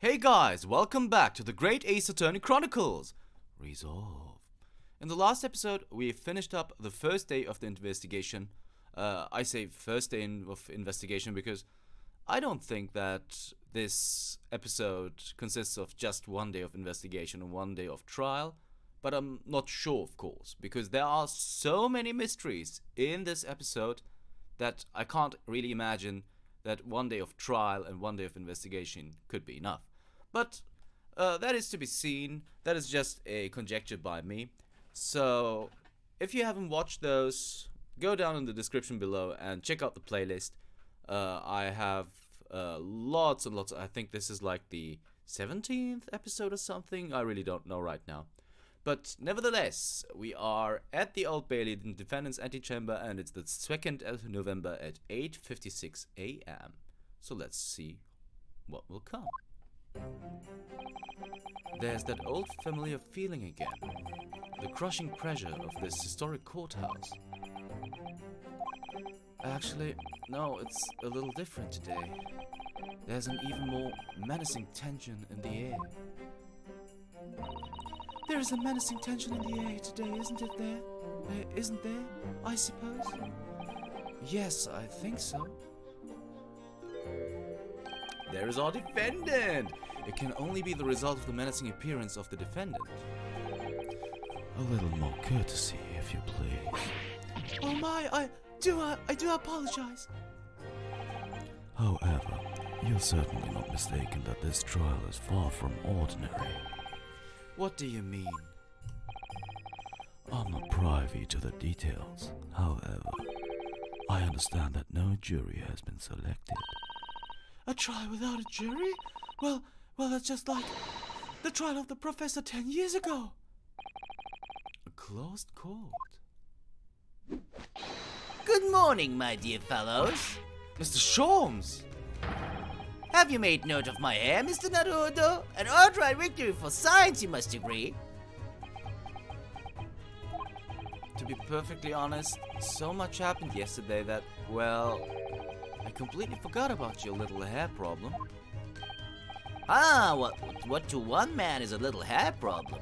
Hey guys, welcome back to the Great Ace Attorney Chronicles. Resolve. In the last episode, we finished up the first day of the investigation. I say first day of investigation because I don't think that this episode consists of just one day of investigation and one day of trial. But I'm not sure, of course, because there are so many mysteries in this episode that I can't really imagine that one day of trial and one day of investigation could be enough. But that is to be seen. That is just a conjecture by me. So if you haven't watched those, go down in the description below and check out the playlist. I have lots and lots. I think this is like the 17th episode or something. I really don't know right now. But nevertheless, we are at the Old Bailey in defendant's antechamber, and it's the 2nd of November at 8:56 a.m. So let's see what will come. There's that old familiar feeling again. The crushing pressure of this historic courthouse. Actually, no, it's a little different today. There's an even more menacing tension in the air. There is a menacing tension in the air today, isn't it there? Isn't there, I suppose? Yes, I think so. There is our defendant! It can only be the result of the menacing appearance of the defendant. A little more courtesy, if you please. Oh my, I do apologize. However, you're certainly not mistaken that this trial is far from ordinary. What do you mean? I'm not privy to the details. However, I understand that no jury has been selected. A trial without a jury? Well, that's just like the trial of the professor 10 years ago. A closed court. Good morning, my dear fellows. Mr. Sholmes! Have you made note of my hair, Mr. Naruto? An outright victory for science, you must agree. To be perfectly honest, so much happened yesterday that, well, I completely forgot about your little hair problem. Ah, what to one man is a little hair problem,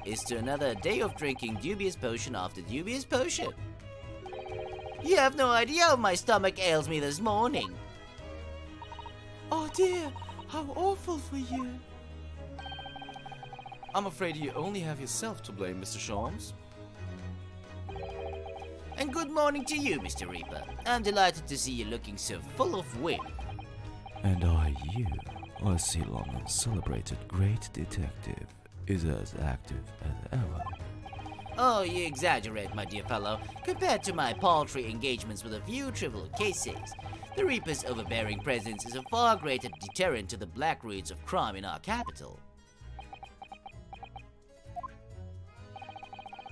is to another a day of drinking dubious potion after dubious potion. You have no idea how my stomach ails me this morning. Oh dear, how awful for you. I'm afraid you only have yourself to blame, Mr. Sholmes. And good morning to you, Mr. Reaper. I'm delighted to see you looking so full of wit. And I see London's celebrated great detective is as active as ever. Oh, you exaggerate, my dear fellow. Compared to my paltry engagements with a few trivial cases, the Reaper's overbearing presence is a far greater deterrent to the black roots of crime in our capital.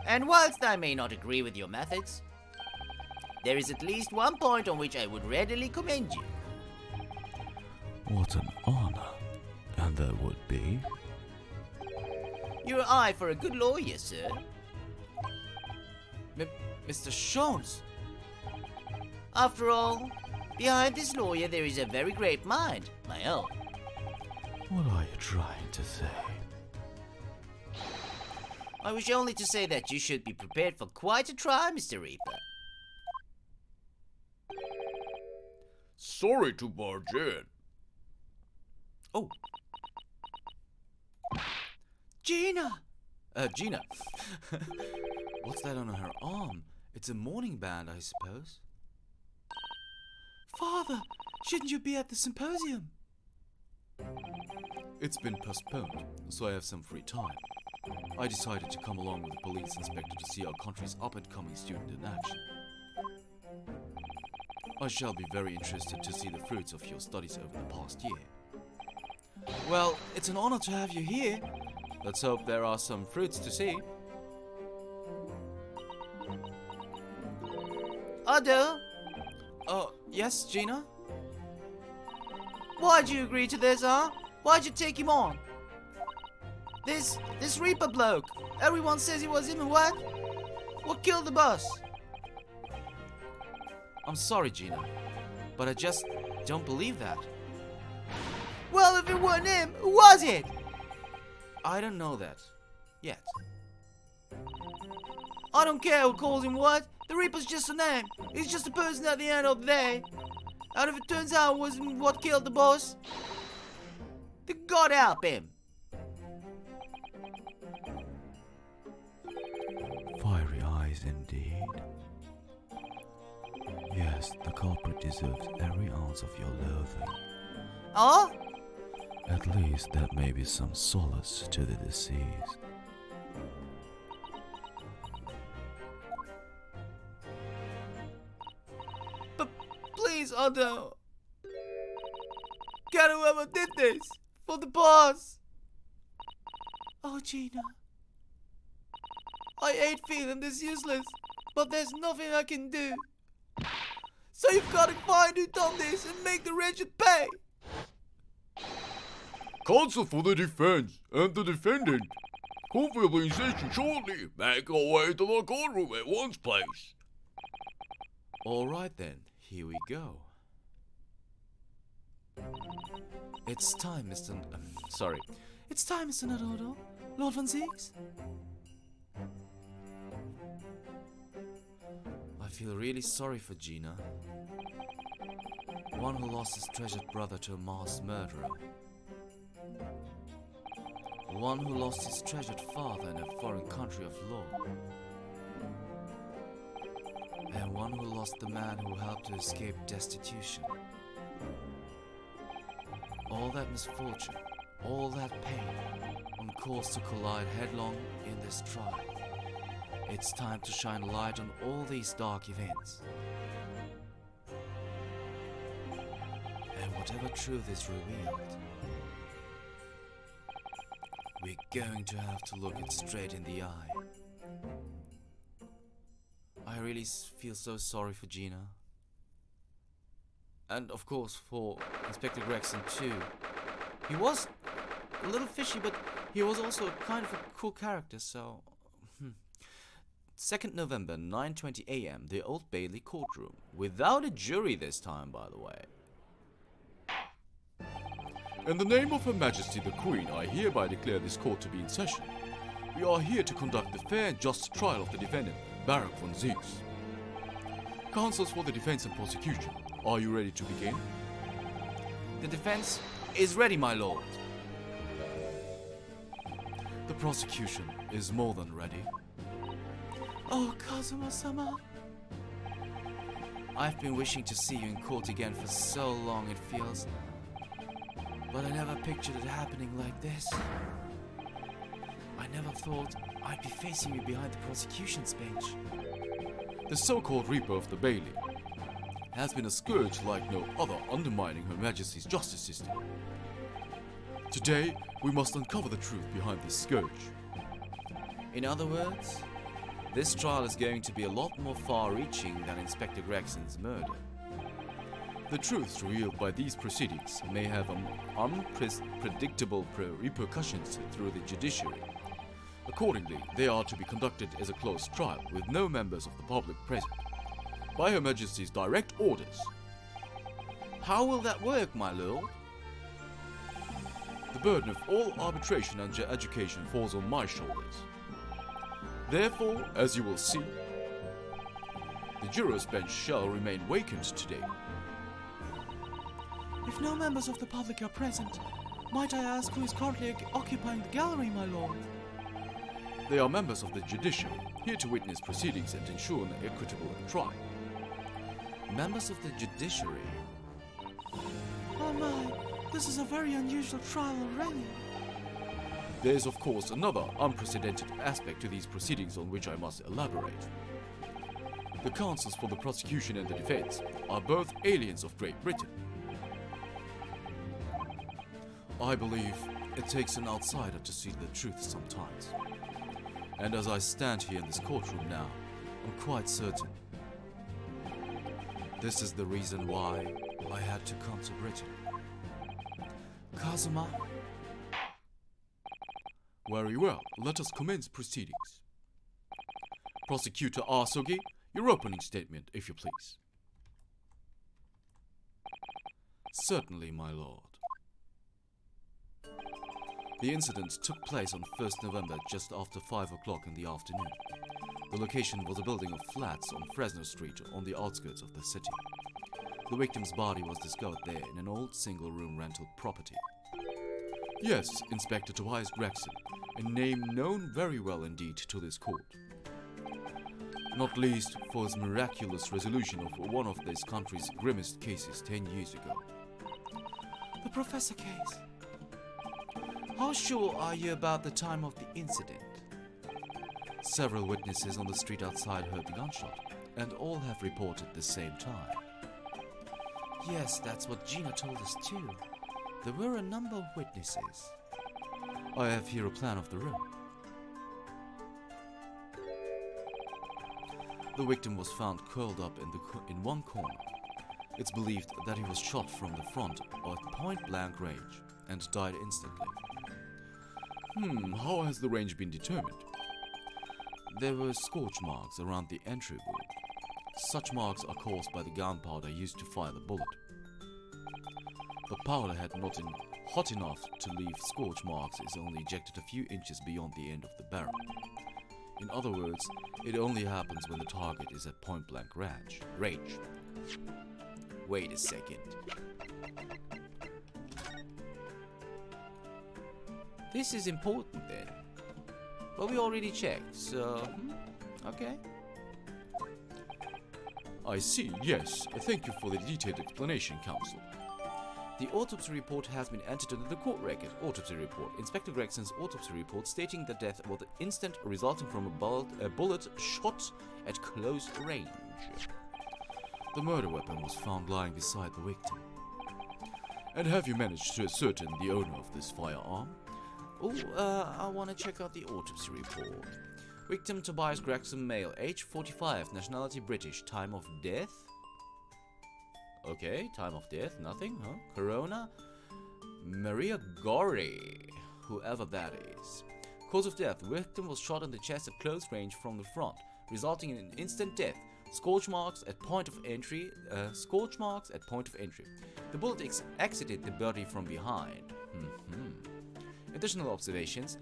And whilst I may not agree with your methods, there is at least one point on which I would readily commend you. What an honor. And there would be? Your eye for a good lawyer, sir. Mr. Sholmes! After all, behind this lawyer there is a very great mind, my own. What are you trying to say? I wish only to say that you should be prepared for quite a trial, Mr. Reaper. Sorry to barge in. Oh. Gina! Gina. What's that on her arm? It's a mourning band, I suppose. Father, shouldn't you be at the symposium? It's been postponed, so I have some free time. I decided to come along with the police inspector to see our country's up-and-coming student in action. I shall be very interested to see the fruits of your studies over the past year. Well, it's an honor to have you here. Let's hope there are some fruits to see. Otto? Oh, yes, Gina? Why'd you agree to this, huh? Why'd you take him on? This Reaper bloke. Everyone says it was him and what? What killed the boss? I'm sorry, Gina, but I just don't believe that. Well, if it wasn't him, who was it? I don't know that. Yet. I don't care who calls him what. The Reaper's just a name. He's just a person at the end of the day. And if it turns out it wasn't what killed the boss, then God help him. Fiery eyes indeed. Yes, the culprit deserves every ounce of your loathing. Oh? At least that may be some solace to the deceased. But please, Otto. Get whoever did this. For the boss. Oh, Gina. I hate feeling this useless, but there's nothing I can do. So you've got to find who done this and make the wretched pay. Counsel for the defense and the defendant. Court will be in session shortly. Make our way to the courtroom at once, please. Alright then, here we go. It's time, Mr. It's time, Mr. Nadodo. Lord von Zieks? I feel really sorry for Gina. One who lost his treasured brother to a mass murderer. One who lost his treasured father in a foreign country of law. And one who lost the man who helped to escape destitution. All that misfortune, all that pain, on course to collide headlong in this trial. It's time to shine light on all these dark events. And whatever truth is revealed, we're going to have to look it straight in the eye. I really feel so sorry for Gina. And of course for Inspector Gregson too. He was a little fishy, but he was also kind of a cool character, so... 2nd November, 9:20 a.m., the Old Bailey courtroom. Without a jury this time, by the way. In the name of Her Majesty the Queen, I hereby declare this court to be in session. We are here to conduct the fair and just trial of the defendant, Barok von Zieks. Counsels for the defense and prosecution, are you ready to begin? The defense is ready, my lord. The prosecution is more than ready. Oh, Kazuma-sama. I've been wishing to see you in court again for so long, it feels. But I never pictured it happening like this. I never thought I'd be facing you behind the prosecution's bench. The so-called Reaper of the Bailey has been a scourge like no other, undermining Her Majesty's justice system. Today, we must uncover the truth behind this scourge. In other words, this trial is going to be a lot more far-reaching than Inspector Gregson's murder. The truths revealed by these proceedings may have unpredictable repercussions through the judiciary. Accordingly, they are to be conducted as a closed trial with no members of the public present, by Her Majesty's direct orders. How will that work, my lord? The burden of all arbitration and education falls on my shoulders. Therefore, as you will see, the jurors' bench shall remain vacant today. If no members of the public are present, might I ask who is currently occupying the gallery, my lord? They are members of the judiciary, here to witness proceedings and ensure an equitable trial. Members of the judiciary? Oh my, this is a very unusual trial already. There is, of course, another unprecedented aspect to these proceedings on which I must elaborate. The counsels for the prosecution and the defense are both aliens of Great Britain. I believe it takes an outsider to see the truth sometimes. And as I stand here in this courtroom now, I'm quite certain this is the reason why I had to come to Britain. Kazuma? Very well, let us commence proceedings. Prosecutor Asogi, your opening statement, if you please. Certainly, my lord. The incident took place on 1st November just after 5 o'clock in the afternoon. The location was a building of flats on Fresno Street on the outskirts of the city. The victim's body was discovered there in an old single-room rental property. Yes, Inspector Tobias Gregson, a name known very well indeed to this court. Not least for his miraculous resolution of one of this country's grimmest cases 10 years ago. The Professor case. How sure are you about the time of the incident? Several witnesses on the street outside heard the gunshot, and all have reported the same time. Yes, that's what Gina told us too. There were a number of witnesses. I have here a plan of the room. The victim was found curled up in one corner. It's believed that he was shot from the front at point-blank range and died instantly. How has the range been determined? There were scorch marks around the entry wound. Such marks are caused by the gunpowder used to fire the bullet. The powder had not been hot enough to leave scorch marks is only ejected a few inches beyond the end of the barrel. In other words, it only happens when the target is at point-blank range. Wait a second. This is important then. But we already checked, so... okay. I see, yes. Thank you for the detailed explanation, Counsel. The autopsy report has been entered into the court record. Autopsy report. Inspector Gregson's autopsy report stating the death was instant resulting from a bullet shot at close range. The murder weapon was found lying beside the victim. And have you managed to ascertain the owner of this firearm? I want to check out the autopsy report. Victim Tobias Gregson, male, age 45, nationality British, time of death? Okay, time of death, nothing, huh? Corona? Maria Gorey, whoever that is. Cause of death, victim was shot in the chest at close range from the front, resulting in an instant death. Scorch marks at point of entry. The bullet exited the body from behind. Additional observations.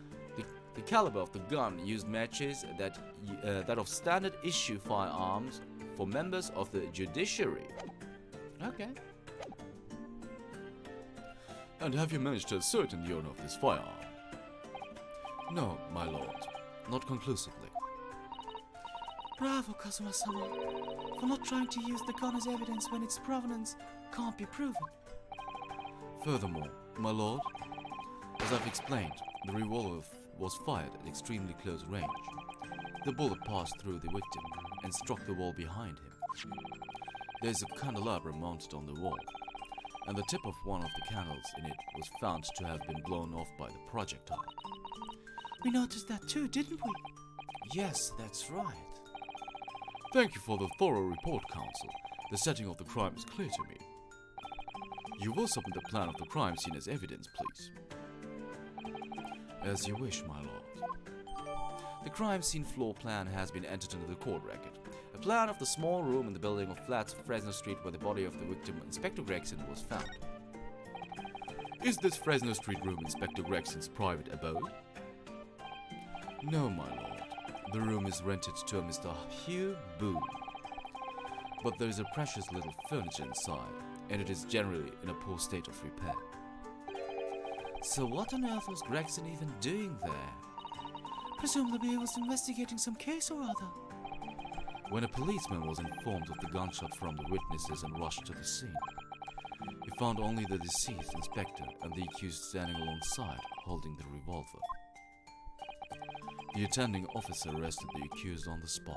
The caliber of the gun used matches that of standard issue firearms for members of the judiciary. Okay. And have you managed to ascertain the owner of this firearm? No, my lord. Not conclusively. Bravo, Kazuma-sama, for not trying to use the gun as evidence when its provenance can't be proven. Furthermore, my lord, as I've explained, the revolver was fired at extremely close range. The bullet passed through the victim and struck the wall behind him. There's a candelabra mounted on the wall, and the tip of one of the candles in it was found to have been blown off by the projectile. We noticed that too, didn't we? Yes, that's right. Thank you for the thorough report, Counsel. The setting of the crime is clear to me. You will submit the plan of the crime scene as evidence, please. As you wish, my lord. The crime scene floor plan has been entered into the court record. A plan of the small room in the building of flats of Fresno Street where the body of the victim, Inspector Gregson, was found. Is this Fresno Street room Inspector Gregson's private abode? No, my lord. The room is rented to a Mr. Hugh Boone. But there is a precious little furniture inside, and it is generally in a poor state of repair. So what on earth was Gregson even doing there? Presumably he was investigating some case or other. When a policeman was informed of the gunshot from the witnesses and rushed to the scene, he found only the deceased inspector and the accused standing alongside, holding the revolver. The attending officer arrested the accused on the spot.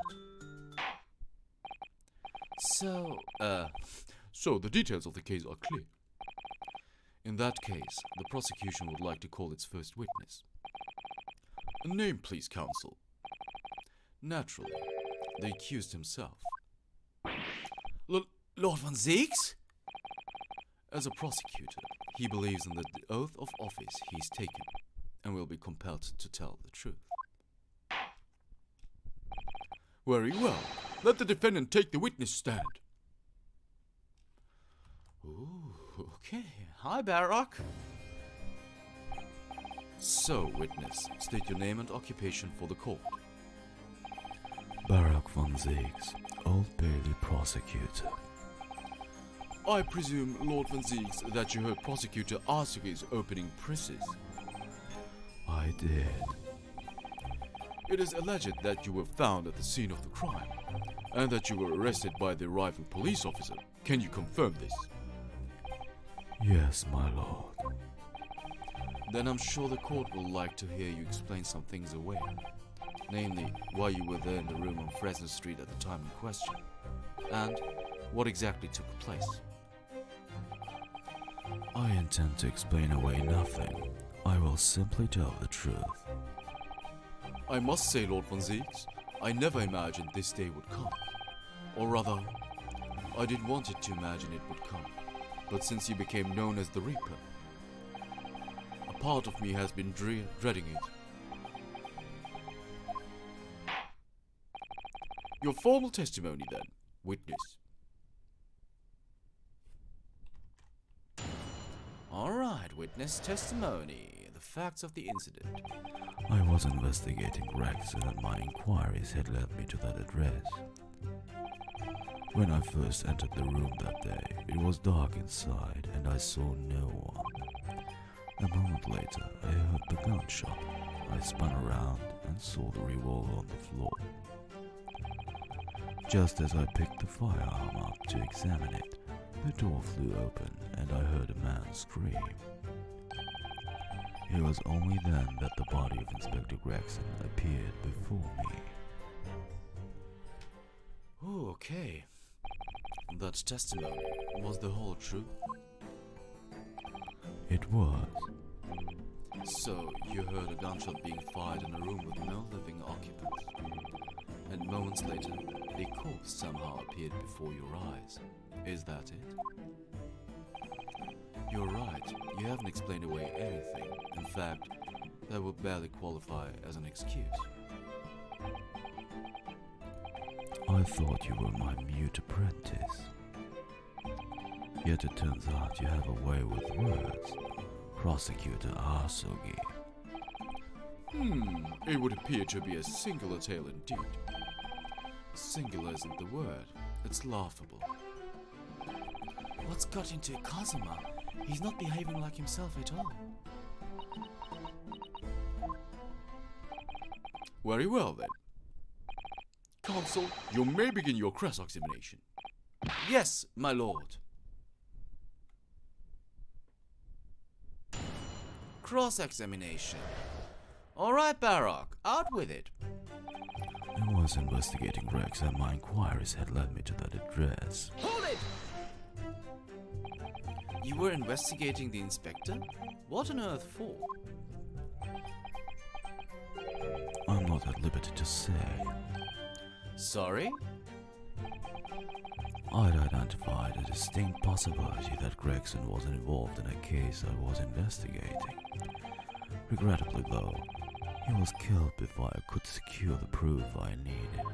So the details of the case are clear. In that case, the prosecution would like to call its first witness. A name, please, counsel. Naturally, the accused himself. Lord von Zieks? As a prosecutor, he believes in the oath of office he's taken and will be compelled to tell the truth. Very well. Let the defendant take the witness stand. Ooh, okay. Hi, Barok. So, witness, state your name and occupation for the court. Barok von Zieks, Old Bailey prosecutor. I presume, Lord von Zieks, that you heard Prosecutor Arsugi's opening presses. I did. It is alleged that you were found at the scene of the crime, and that you were arrested by the arriving police officer. Can you confirm this? Yes, my lord. Then I'm sure the court will like to hear you explain some things away. Namely, why you were there in the room on Fresno Street at the time in question, and what exactly took place. I intend to explain away nothing. I will simply tell the truth. I must say, Lord von Zieks, I never imagined this day would come. Or rather, I didn't want it to imagine it would come. But since you became known as the Reaper, a part of me has been dreading it. Your formal testimony then, witness. Alright, witness testimony. The facts of the incident. I was investigating Gregson and my inquiries had led me to that address. When I first entered the room that day, it was dark inside and I saw no one. A moment later, I heard the gunshot. I spun around and saw the revolver on the floor. Just as I picked the firearm up to examine it, the door flew open and I heard a man scream. It was only then that the body of Inspector Gregson appeared before me. Ooh, okay. That testimony, was the whole truth? It was. So, you heard a gunshot being fired in a room with no living occupants. And moments later, a corpse somehow appeared before your eyes. Is that it? You're right, you haven't explained away anything. In fact, that would barely qualify as an excuse. I thought you were my mute apprentice. Yet it turns out you have a way with words, Prosecutor Arsugi. It would appear to be a singular tale indeed. Singular isn't the word, it's laughable. What's got into Kazuma? He's not behaving like himself at all. Very well then. Counsel, you may begin your cross-examination. Yes, my lord. Cross-examination. Alright, Barok, out with it. I was investigating Rex and my inquiries had led me to that address. Hold it! You were investigating the inspector? What on earth for? I'm not at liberty to say. Sorry? I'd identified a distinct possibility that Gregson was involved in a case I was investigating. Regrettably though, he was killed before I could secure the proof I needed.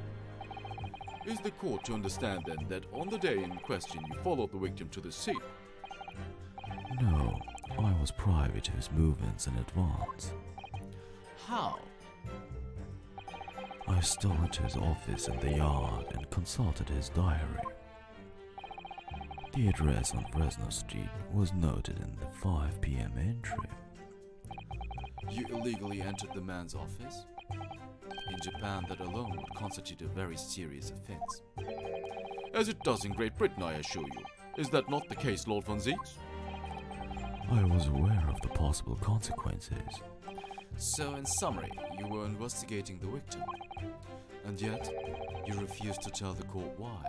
Is the court to understand then that on the day in question you followed the victim to the scene? No, I was privy to his movements in advance. How? I stole into his office in the yard and consulted his diary. The address on Fresno Street was noted in the 5 p.m. entry. You illegally entered the man's office? In Japan, that alone would constitute a very serious offense. As it does in Great Britain, I assure you. Is that not the case, Lord von Zieks? I was aware of the possible consequences. So, in summary, You were investigating the victim, and yet you refused to tell the court why.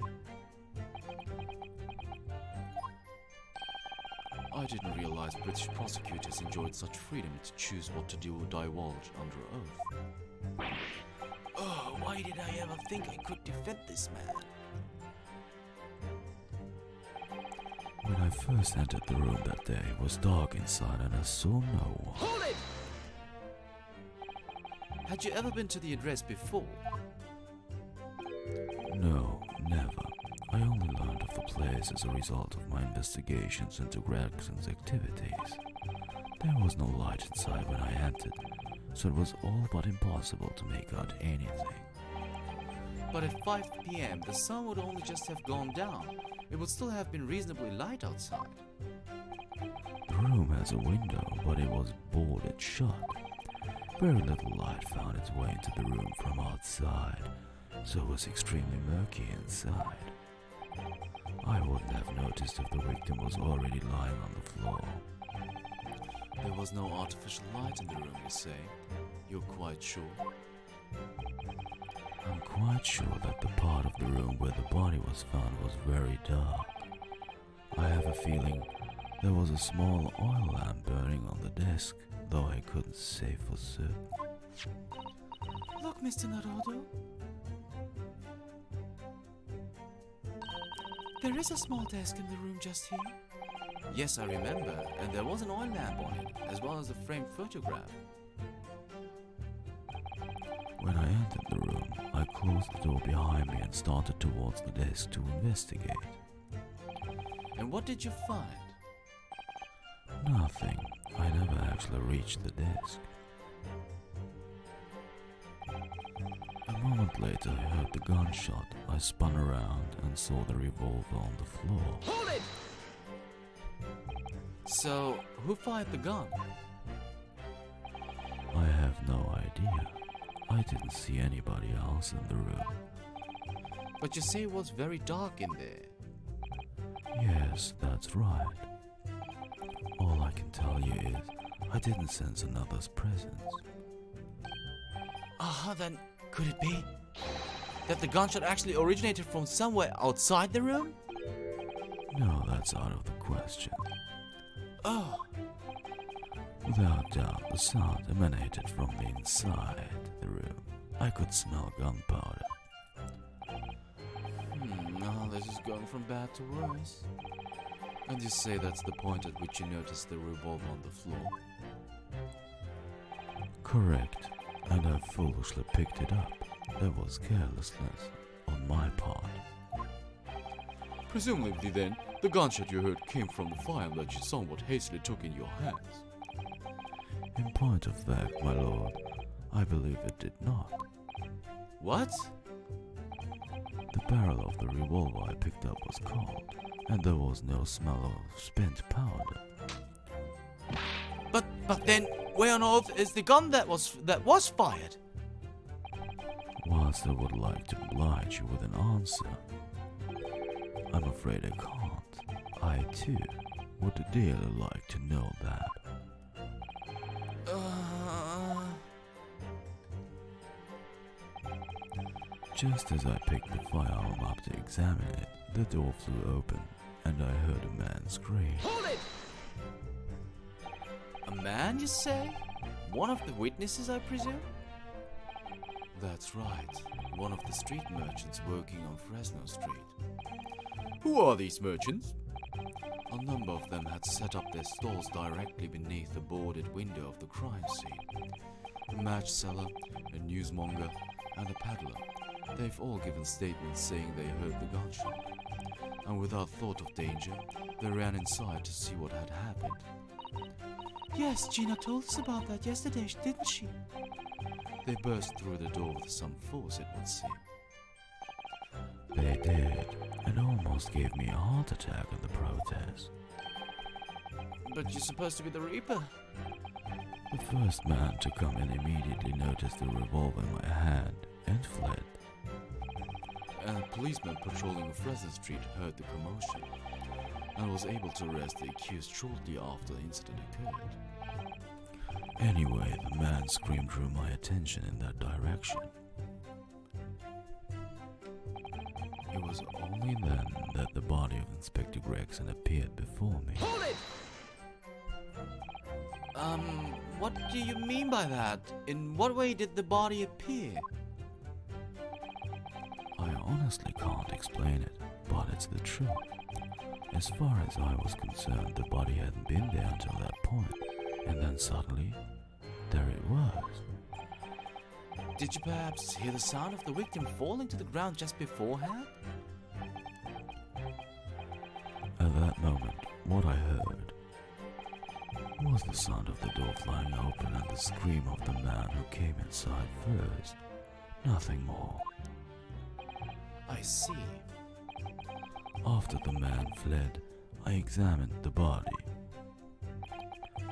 I didn't realize British prosecutors enjoyed such freedom to choose what to do or divulge under oath. oh, why did I ever think I could defend this man? When I first entered the room that day, it was dark inside and I saw no one. Hold it! Had you ever been to the address before? No, never. I only learned of the place as a result of my investigations into Gregson's activities. There was no light inside when I entered, so it was all but impossible to make out anything. But at 5 p.m., the sun would only just have gone down. It would still have been reasonably light outside. The room has a window, but it was boarded shut. Very little light found its way into the room from outside, so it was extremely murky inside. I wouldn't have noticed if the victim was already lying on the floor. There was no artificial light in the room, you say? You're quite sure? I'm quite sure that the part of the room where the body was found was very dark. I have a feeling there was a small oil lamp burning on the desk, though I couldn't say for certain. Look, Mr. Naruto. There is a small desk in the room just here. Yes, I remember, and there was an oil lamp on it, as well as a framed photograph. When I entered the room, I closed the door behind me and started towards the desk to investigate. And what did you find? Nothing. I never actually reached the desk. A moment later, I heard the gunshot. I spun around and saw the revolver on the floor. Hold it! So, who fired the gun? I have no idea. I didn't see anybody else in the room. But you say it was very dark in there. Yes, that's right. All I can tell you is, I didn't sense another's presence. Then could it be that the gunshot actually originated from somewhere outside the room? No, that's out of the question. Oh, Without doubt, the sound emanated from the inside the room. I could smell gunpowder. Now this is going from bad to worse. And you say that's the point at which you noticed the revolver on the floor? Correct, and I foolishly picked it up. There was carelessness on my part. Presumably then, the gunshot you heard came from the fire that you somewhat hastily took in your hands. In point of fact, my lord, I believe it did not. What? The barrel of the revolver I picked up was cold, and there was no smell of spent powder. But then, where on earth is the gun that was fired? Whilst I would like to oblige you with an answer, I'm afraid I can't. I too would dearly like to know that. Just as I picked the firearm up to examine it, the door flew open, and I heard a man scream. Hold it! A man, you say? One of the witnesses, I presume? That's right. One of the street merchants working on Fresno Street. Who are these merchants? A number of them had set up their stalls directly beneath the boarded window of the crime scene. A match seller, a newsmonger, and a peddler. They've all given statements saying they heard the gunshot. And without thought of danger, they ran inside to see what had happened. Yes, Gina told us about that yesterday, didn't she? They burst through the door with some force, it would seem. They did, and almost gave me a heart attack in the protest. But you're supposed to be the Reaper. The first man to come in immediately noticed the revolver in my hand and fled. A policeman patrolling Fresno Street heard the commotion and was able to arrest the accused shortly after the incident occurred. Anyway, the man's scream drew my attention in that direction. It was only then that the body of Inspector Gregson appeared before me. Hold it! What do you mean by that? In what way did the body appear? I honestly can't explain it, but it's the truth. As far as I was concerned, the body hadn't been there until that point, and then suddenly, there it was. Did you perhaps hear the sound of the victim falling to the ground just beforehand? At that moment, what I heard was the sound of the door flying open and the scream of the man who came inside first. Nothing more. I see. After the man fled, I examined the body.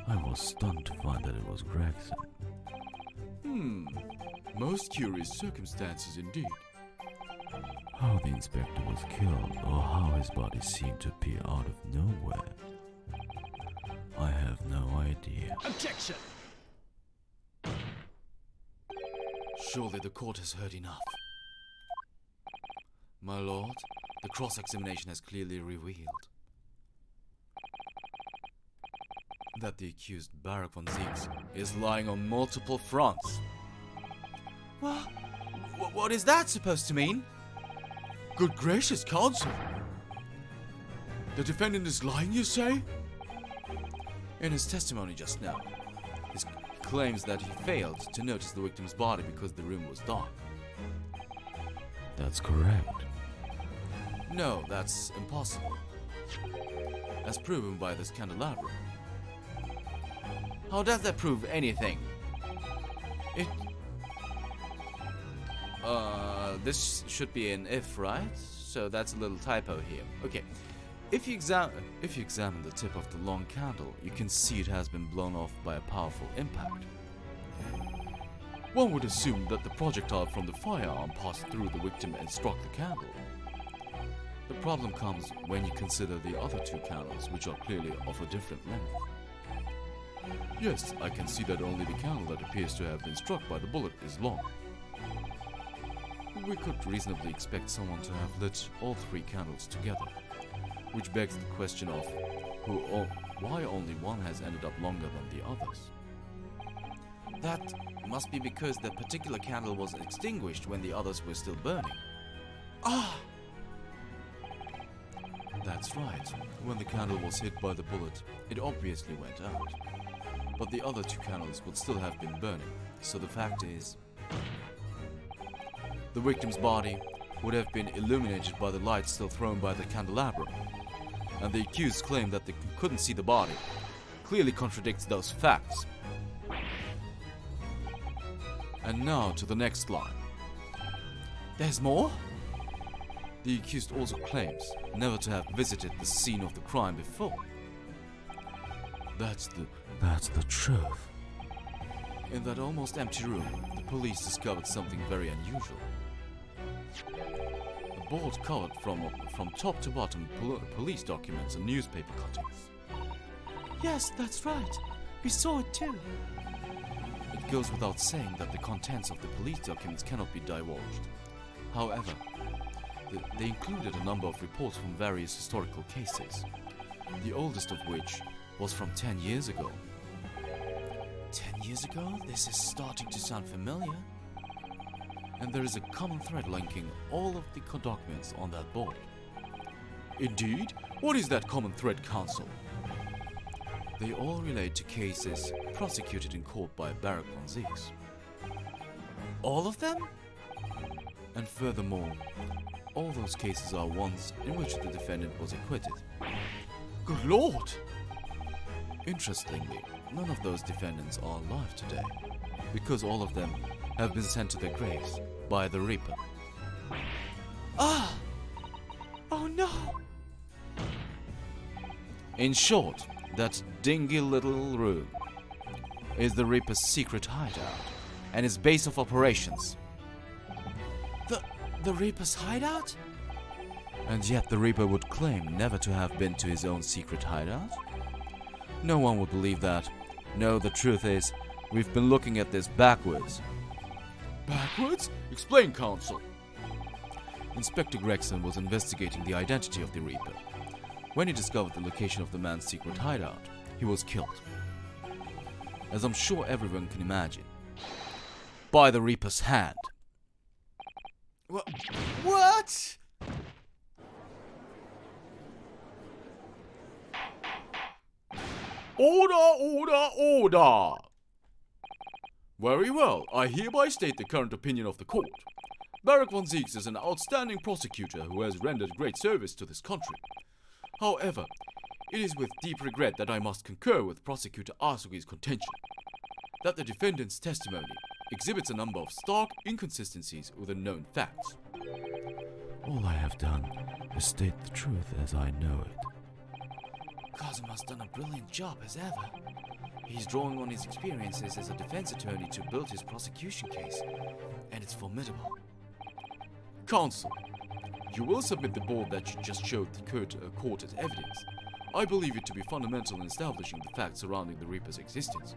I was stunned to find that it was Gregson. Most curious circumstances indeed. How the inspector was killed or how his body seemed to appear out of nowhere, I have no idea. Objection! Surely the court has heard enough. My lord, the cross-examination has clearly revealed that the accused Barok von Zieks is lying on multiple fronts. What is that supposed to mean? Good gracious, counsel! The defendant is lying, you say? In his testimony just now, he claims that he failed to notice the victim's body because the room was dark. That's correct. No, that's impossible. As proven by this candelabrum. How does that prove anything? This should be an if, right? So that's a little typo here. Okay. If you examine the tip of the long candle, you can see it has been blown off by a powerful impact. One would assume that the projectile from the firearm passed through the victim and struck the candle. The problem comes when you consider the other two candles, which are clearly of a different length. Yes, I can see that only the candle that appears to have been struck by the bullet is long. We could reasonably expect someone to have lit all three candles together, which begs the question of why only one has ended up longer than the others. That must be because that particular candle was extinguished when the others were still burning. That's right. When the candle was hit by the bullet, it obviously went out. But the other two candles would still have been burning, so the fact is, the victim's body would have been illuminated by the light still thrown by the candelabrum, and the accused claim that they couldn't see the body clearly contradicts those facts. And now to the next line. There's more? The accused also claims never to have visited the scene of the crime before. That's the truth. In that almost empty room, the police discovered something very unusual. A board covered from top to bottom police documents and newspaper cuttings. Yes, that's right. We saw it too. It goes without saying that the contents of the police documents cannot be divulged. However, they included a number of reports from various historical cases, the oldest of which was from 10 years ago. 10 years ago? This is starting to sound familiar. And there is a common thread linking all of the documents on that board. Indeed? What is that common thread, counsel? They all relate to cases prosecuted in court by Barok von Zieks. All of them? And furthermore, all those cases are ones in which the defendant was acquitted. Good Lord! Interestingly, none of those defendants are alive today, because all of them have been sent to their graves by the Reaper. Oh no! In short, that dingy little room is the Reaper's secret hideout and his base of operations. The Reaper's hideout? And yet the Reaper would claim never to have been to his own secret hideout? No one would believe that. No, the truth is, we've been looking at this backwards. Backwards? Explain, counsel. Inspector Gregson was investigating the identity of the Reaper. When he discovered the location of the man's secret hideout, he was killed. As I'm sure everyone can imagine. By the Reaper's hand. What? Order! Very well, I hereby state the current opinion of the court. Barok von Zieks is an outstanding prosecutor who has rendered great service to this country. However, It is with deep regret that I must concur with Prosecutor Asugi's contention that the defendant's testimony exhibits a number of stark inconsistencies with the known facts. All I have done is state the truth as I know it. Kazuma's done a brilliant job as ever. He's drawing on his experiences as a defense attorney to build his prosecution case, and it's formidable. Counsel, you will submit the board that you just showed the court as evidence. I believe it to be fundamental in establishing the facts surrounding the Reaper's existence.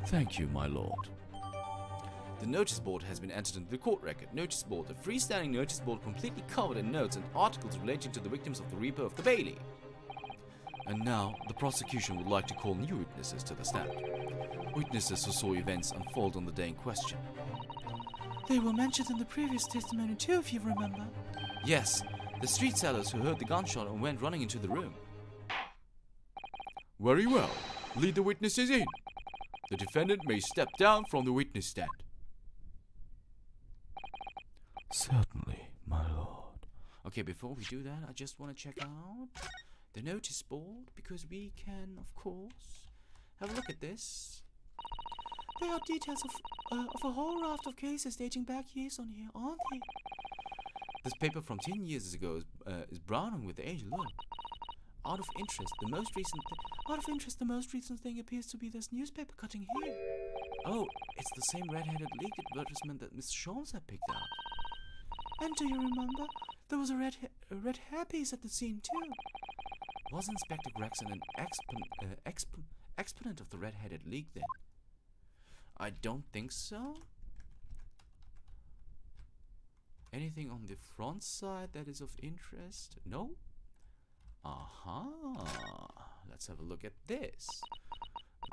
Thank you, my lord. The notice board has been entered into the court record. Notice board, a freestanding notice board completely covered in notes and articles relating to the victims of the Reaper of the Bailey. And now, the prosecution would like to call new witnesses to the stand. Witnesses who saw events unfold on the day in question. They were mentioned in the previous testimony too, if you remember. Yes, the street sellers who heard the gunshot and went running into the room. Very well. Lead the witnesses in. The defendant may step down from the witness stand. Certainly, my lord. Okay, before we do that, I just want to check out the notice board, because we can, of course, have a look at this. There are details of a whole raft of cases dating back years on here, aren't they? This paper from 10 years ago is browning with age. Look. Out of interest, the most recent thing appears to be this newspaper cutting here. Oh, it's the same red-headed leak advertisement that Miss Sholmes had picked out. And do you remember? There was a red hairpiece at the scene too. Was Inspector Gregson an exponent of the red-headed leak then? I don't think so. Anything on the front side that is of interest? No? Aha. Let's have a look at this.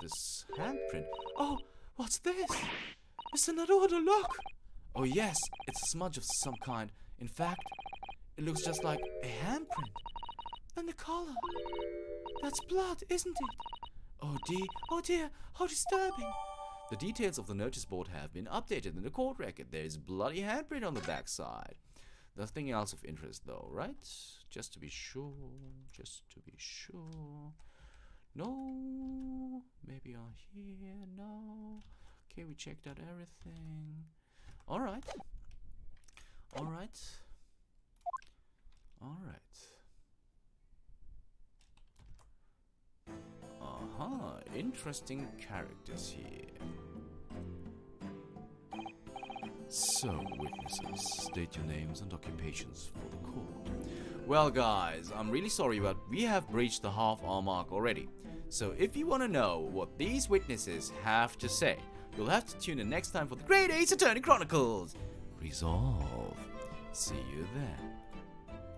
This handprint. Oh, what's this? It's another order, look! Oh yes, it's a smudge of some kind. In fact, it looks just like a handprint. And the color. That's blood, isn't it? Oh dear, how disturbing. The details of the notice board have been updated in the court record. There is a bloody handprint on the backside. Nothing else of interest though, right? Just to be sure. No. Maybe on here. No. Okay, we checked out everything. Alright. Interesting characters here. So, witnesses, state your names and occupations for the court. Well guys, I'm really sorry, but we have breached the half-hour mark already. So if you want to know what these witnesses have to say, you'll have to tune in next time for the Great Ace Attorney Chronicles. Resolve. See you then.